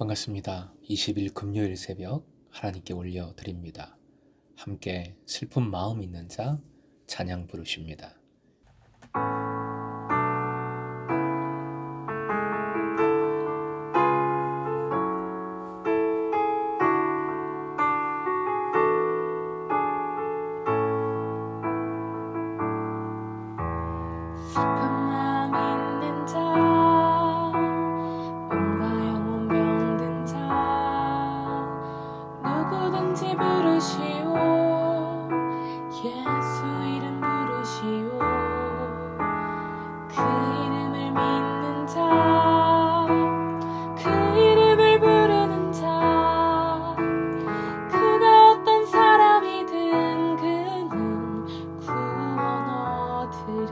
반갑습니다. 20일 금요일 새벽 하나님께 올려드립니다. 함께 슬픈 마음 있는 자 찬양 부르십니다. 슬픈 마음 있는 자, 몸과 영혼 병든 자, 누구든지 부르시오. 예수 이름 부르시오. 그 이름을 믿는 자, 그 이름을 부르는 자, 그가 어떤 사람이든 그는 구원 얻으리.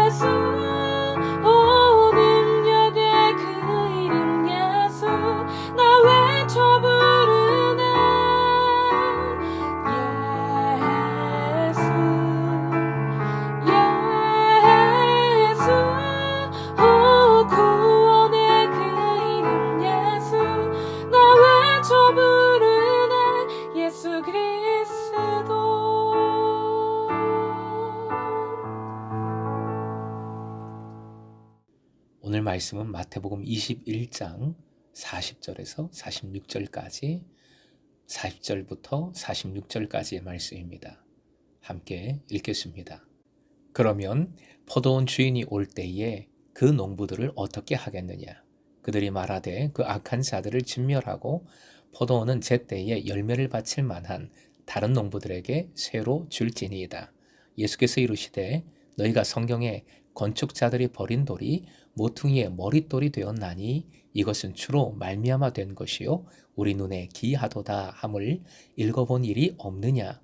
예수, 오 능력의 그 이름 예수, 나 외쳐 부르네. 예수, 오 구원의 그 이름 예수, 나 외쳐 부르네. 예수 그리스도. 오늘 말씀은 마태복음 21장 40절에서 46절까지 40절부터 46절까지의 말씀입니다. 함께 읽겠습니다. 그러면 포도원 주인이 올 때에 그 농부들을 어떻게 하겠느냐? 그들이 말하되 그 악한 자들을 진멸하고 포도원은 제때에 열매를 바칠 만한 다른 농부들에게 새로 줄지니이다. 예수께서 이르시되 너희가 성경에 건축자들이 버린 돌이 모퉁이의 머릿돌이 되었나니 이것은 주로 말미암아 된 것이요 우리 눈에 기이하도다 함을 읽어본 일이 없느냐?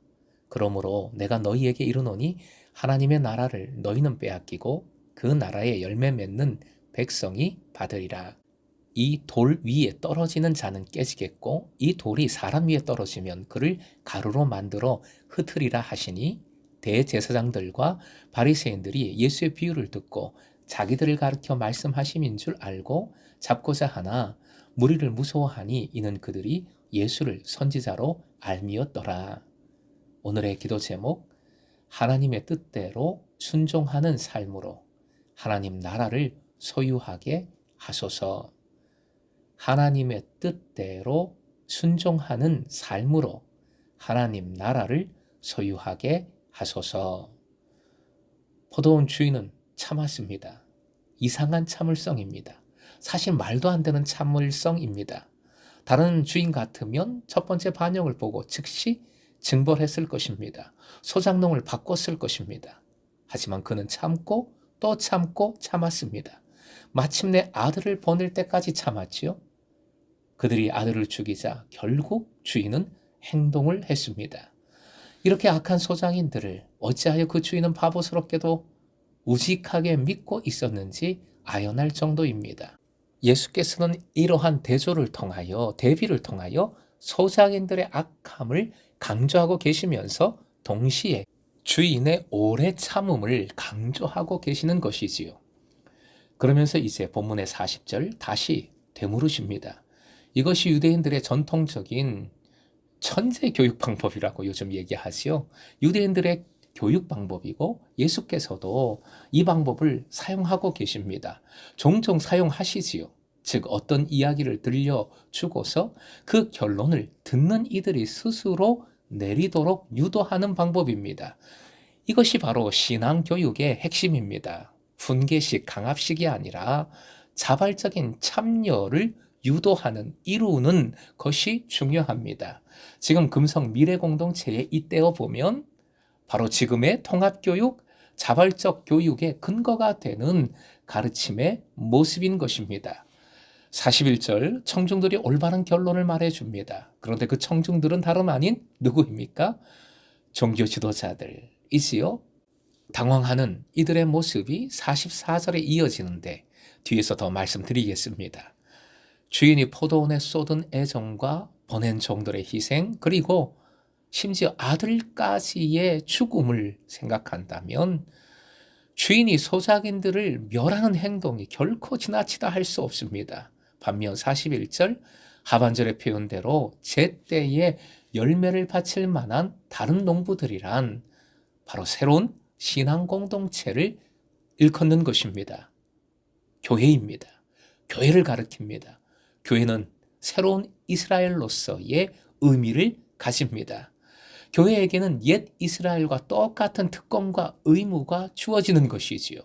그러므로 내가 너희에게 이르노니 하나님의 나라를 너희는 빼앗기고 그 나라의 열매 맺는 백성이 받으리라. 이 돌 위에 떨어지는 자는 깨지겠고 이 돌이 사람 위에 떨어지면 그를 가루로 만들어 흩으리라 하시니 대제사장들과 바리새인들이 예수의 비유를 듣고 자기들을 가르쳐 말씀하심인 줄 알고 잡고자 하나 무리를 무서워하니 이는 그들이 예수를 선지자로 알미었더라. 오늘의 기도 제목, 하나님의 뜻대로 순종하는 삶으로 하나님 나라를 소유하게 하소서. 하나님의 뜻대로 순종하는 삶으로 하나님 나라를 소유하게 하소서. 포도원 주인은 참았습니다. 이상한 참을성입니다. 사실 말도 안 되는 참을성입니다. 다른 주인 같으면 첫 번째 반영을 보고 즉시 징벌했을 것입니다. 소장농을 바꿨을 것입니다. 하지만 그는 참고 또 참고 참았습니다. 마침내 아들을 보낼 때까지 참았지요. 그들이 아들을 죽이자 결국 주인은 행동을 했습니다. 이렇게 악한 소장인들을 어찌하여 그 주인은 바보스럽게도 우직하게 믿고 있었는지 아연할 정도입니다. 예수께서는 이러한 대비를 통하여 소장인들의 악함을 강조하고 계시면서 동시에 주인의 오래 참음을 강조하고 계시는 것이지요. 그러면서 이제 본문의 40절 다시 되물으십니다. 이것이 유대인들의 전통적인 천재 교육 방법이라고 요즘 얘기하지요. 유대인들의 교육 방법이고 예수께서도 이 방법을 사용하고 계십니다. 종종 사용하시지요. 즉 어떤 이야기를 들려주고서 그 결론을 듣는 이들이 스스로 내리도록 유도하는 방법입니다. 이것이 바로 신앙교육의 핵심입니다. 훈계식, 강압식이 아니라 자발적인 참여를 유도하는, 이루는 것이 중요합니다. 지금 금성 미래공동체에 잇대어 보면 바로 지금의 통합교육, 자발적 교육의 근거가 되는 가르침의 모습인 것입니다. 41절 청중들이 올바른 결론을 말해줍니다. 그런데 그 청중들은 다름 아닌 누구입니까? 종교 지도자들이지요. 당황하는 이들의 모습이 44절에 이어지는데 뒤에서 더 말씀드리겠습니다. 주인이 포도원에 쏟은 애정과 보낸 종들의 희생, 그리고 심지어 아들까지의 죽음을 생각한다면 주인이 소작인들을 멸하는 행동이 결코 지나치다 할 수 없습니다. 반면 41절 하반절의 표현대로 제때에 열매를 바칠 만한 다른 농부들이란 바로 새로운 신앙 공동체를 일컫는 것입니다. 교회입니다. 교회를 가리킵니다. 교회는 새로운 이스라엘로서의 의미를 가집니다. 교회에게는 옛 이스라엘과 똑같은 특권과 의무가 주어지는 것이지요.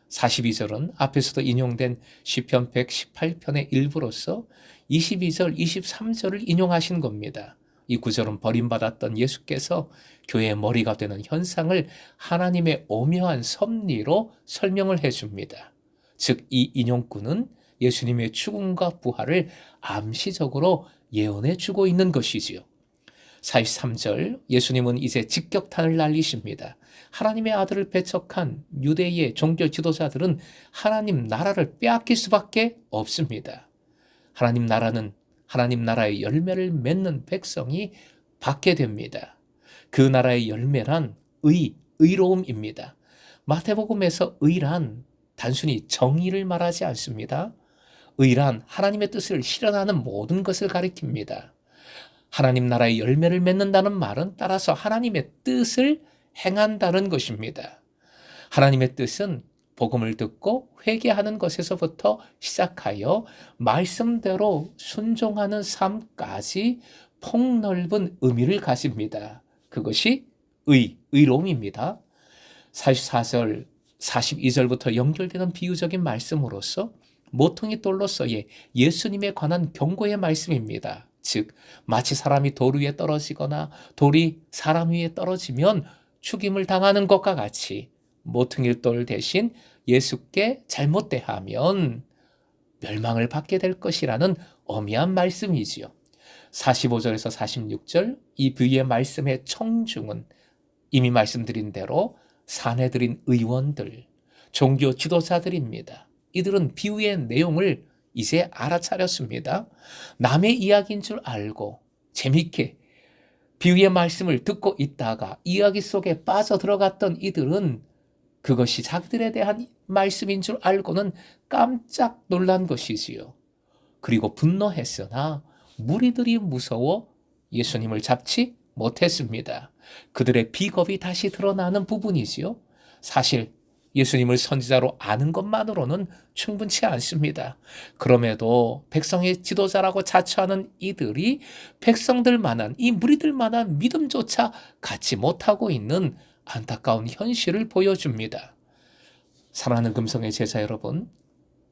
42절은 앞에서도 인용된 시편 118편의 일부로서 22절, 23절을 인용하신 겁니다. 이 구절은 버림받았던 예수께서 교회의 머리가 되는 현상을 하나님의 오묘한 섭리로 설명을 해줍니다. 즉, 이 인용구는 예수님의 죽음과 부활을 암시적으로 예언해 주고 있는 것이지요. 43절, 예수님은 이제 직격탄을 날리십니다. 하나님의 아들을 배척한 유대의 종교 지도자들은 하나님 나라를 빼앗길 수밖에 없습니다. 하나님 나라는 하나님 나라의 열매를 맺는 백성이 받게 됩니다. 그 나라의 열매란 의로움입니다. 마태복음에서 의란 단순히 정의를 말하지 않습니다. 의란 하나님의 뜻을 실현하는 모든 것을 가리킵니다. 하나님 나라의 열매를 맺는다는 말은 따라서 하나님의 뜻을 행한다는 것입니다. 하나님의 뜻은 복음을 듣고 회개하는 것에서부터 시작하여 말씀대로 순종하는 삶까지 폭넓은 의미를 가집니다. 그것이 의로움입니다. 44절, 42절부터 연결되는 비유적인 말씀으로서 모퉁이 돌로서의 예수님에 관한 경고의 말씀입니다. 즉, 마치 사람이 돌 위에 떨어지거나 돌이 사람 위에 떨어지면 죽임을 당하는 것과 같이 모퉁이 돌 대신 예수께 잘못 대하면 멸망을 받게 될 것이라는 엄미한 말씀이지요. 45절에서 46절 이 비유의 말씀의 청중은 이미 말씀드린 대로 사내들인 의원들, 종교 지도자들입니다. 이들은 비유의 내용을 이제 알아차렸습니다. 남의 이야기인 줄 알고 재밌게 비유의 말씀을 듣고 있다가 이야기 속에 빠져들어갔던 이들은 그것이 자기들에 대한 말씀인 줄 알고는 깜짝 놀란 것이지요. 그리고 분노했으나 무리들이 무서워 예수님을 잡지 못했습니다. 그들의 비겁이 다시 드러나는 부분이지요. 사실 예수님을 선지자로 아는 것만으로는 충분치 않습니다. 그럼에도 백성의 지도자라고 자처하는 이들이 백성들만한, 이 무리들만한 믿음조차 갖지 못하고 있는 안타까운 현실을 보여줍니다. 사랑하는 금성의 제자 여러분,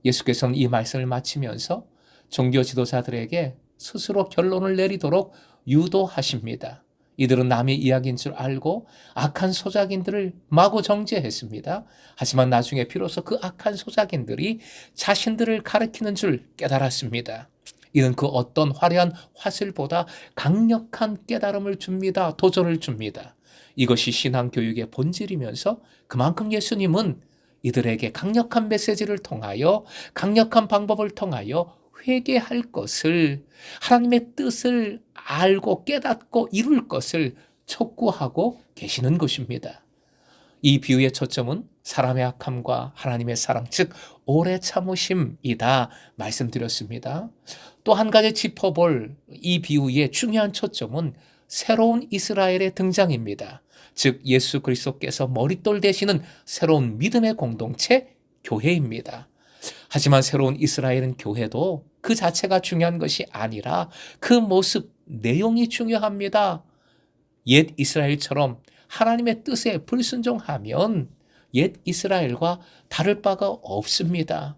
예수께서는 이 말씀을 마치면서 종교 지도자들에게 스스로 결론을 내리도록 유도하십니다. 이들은 남의 이야기인 줄 알고 악한 소작인들을 마구 정죄했습니다. 하지만 나중에 비로소 그 악한 소작인들이 자신들을 가리키는 줄 깨달았습니다. 이는 그 어떤 화려한 화술보다 강력한 깨달음을 줍니다. 도전을 줍니다. 이것이 신앙교육의 본질이면서 그만큼 예수님은 이들에게 강력한 메시지를 통하여, 강력한 방법을 통하여 회개할 것을, 하나님의 뜻을 알고 깨닫고 이룰 것을 촉구하고 계시는 것입니다. 이 비유의 초점은 사람의 악함과 하나님의 사랑, 즉 오래 참으심이다 말씀드렸습니다. 또 한 가지 짚어볼 이 비유의 중요한 초점은 새로운 이스라엘의 등장입니다. 즉 예수 그리스도께서 머릿돌 되시는 새로운 믿음의 공동체 교회입니다. 하지만 새로운 이스라엘은 교회도 그 자체가 중요한 것이 아니라 그 모습, 내용이 중요합니다. 옛 이스라엘처럼 하나님의 뜻에 불순종하면 옛 이스라엘과 다를 바가 없습니다.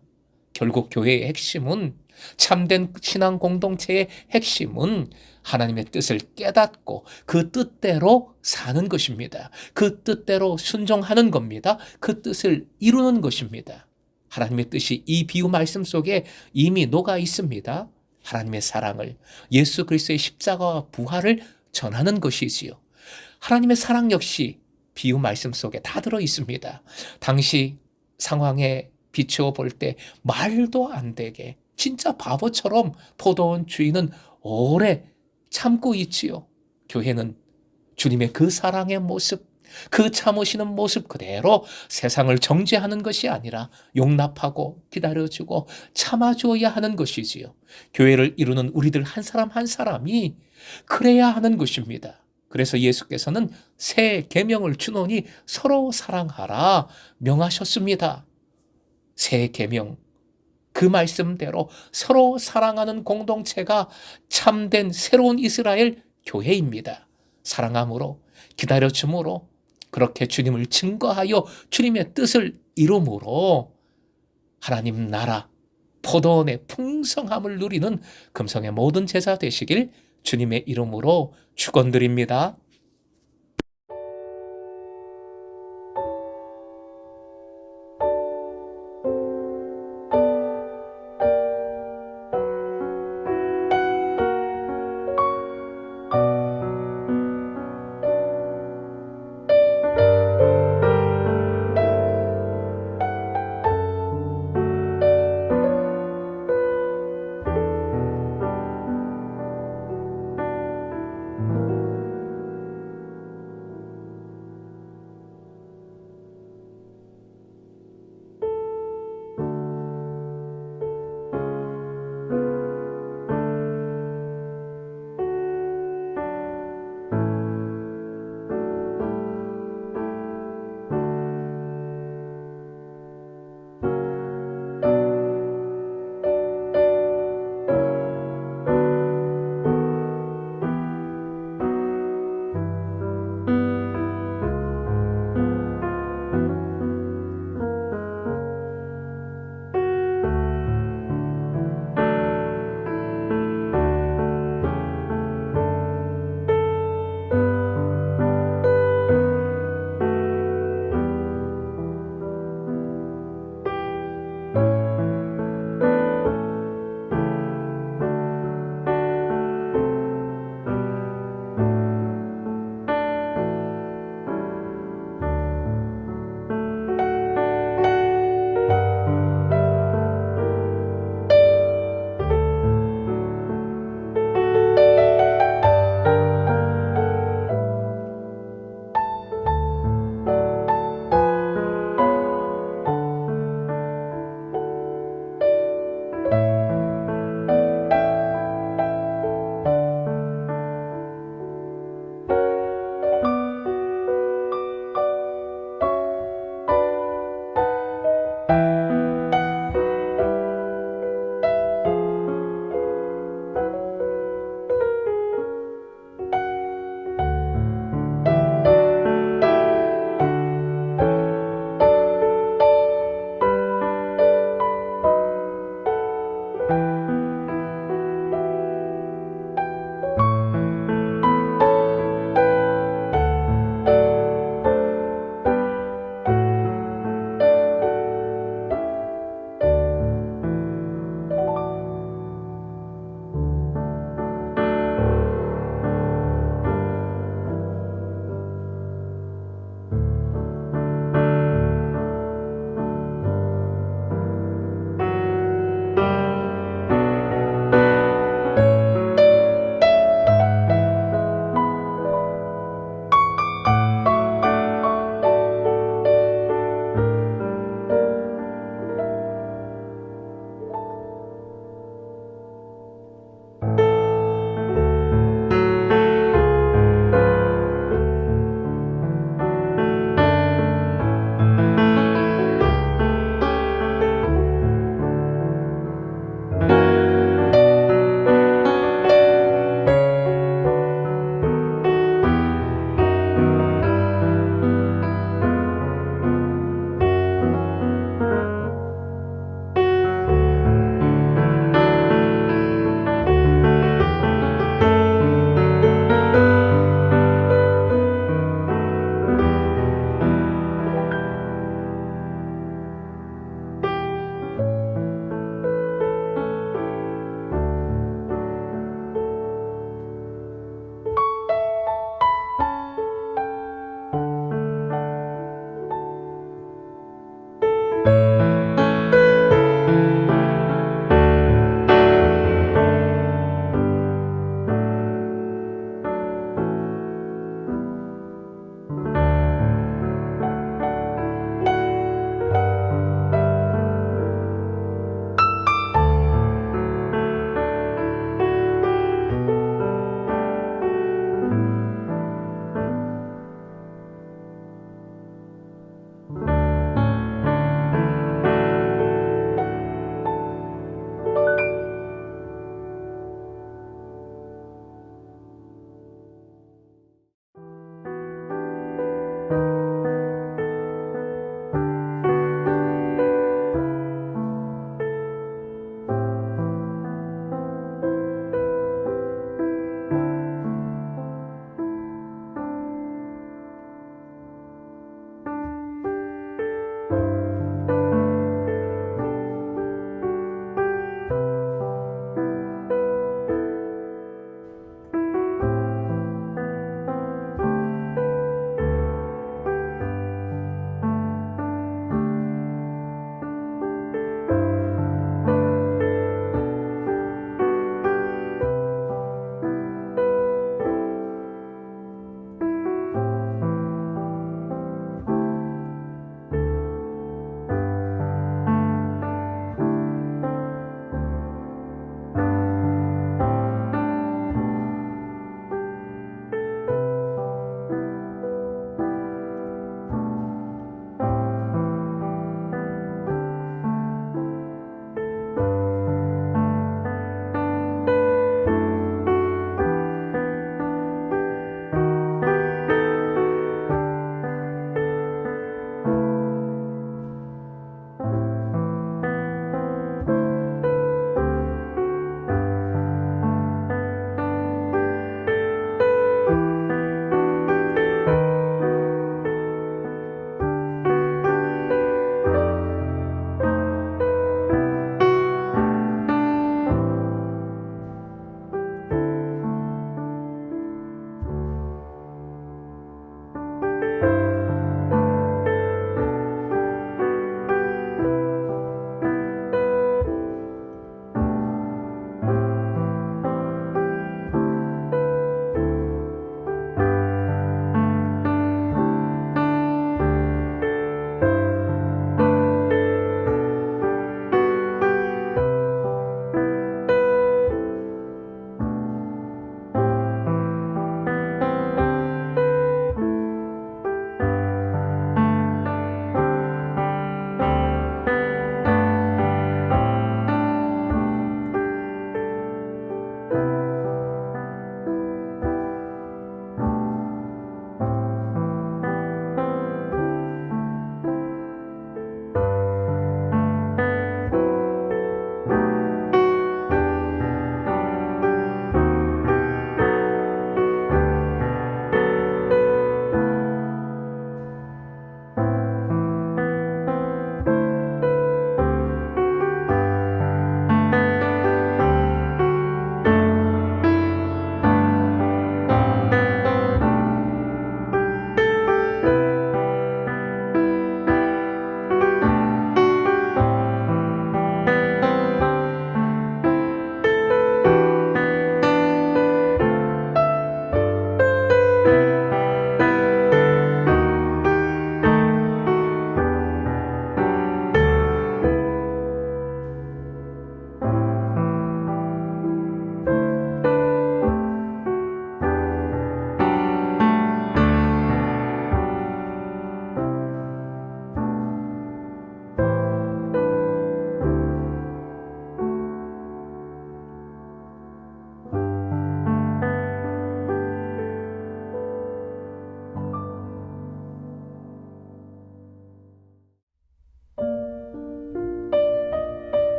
결국 교회의 핵심은, 참된 신앙 공동체의 핵심은 하나님의 뜻을 깨닫고 그 뜻대로 사는 것입니다. 그 뜻대로 순종하는 겁니다. 그 뜻을 이루는 것입니다. 하나님의 뜻이 이 비유 말씀 속에 이미 녹아 있습니다. 하나님의 사랑을, 예수 그리스도의 십자가와 부활을 전하는 것이지요. 하나님의 사랑 역시 비유 말씀 속에 다 들어 있습니다. 당시 상황에 비추어 볼 때 말도 안 되게 진짜 바보처럼 포도원 주인은 오래 참고 있지요. 교회는 주님의 그 사랑의 모습, 그 참으시는 모습 그대로 세상을 정죄하는 것이 아니라 용납하고 기다려주고 참아줘야 하는 것이지요. 교회를 이루는 우리들 한 사람 한 사람이 그래야 하는 것입니다. 그래서 예수께서는 새 계명을 주노니 서로 사랑하라 명하셨습니다. 새 계명, 그 말씀대로 서로 사랑하는 공동체가 참된 새로운 이스라엘 교회입니다. 사랑함으로, 기다려줌으로, 그렇게 주님을 증거하여 주님의 뜻을 이룸으로 하나님 나라, 포도원의 풍성함을 누리는 금성의 모든 제자 되시길 주님의 이름으로 축원드립니다. 주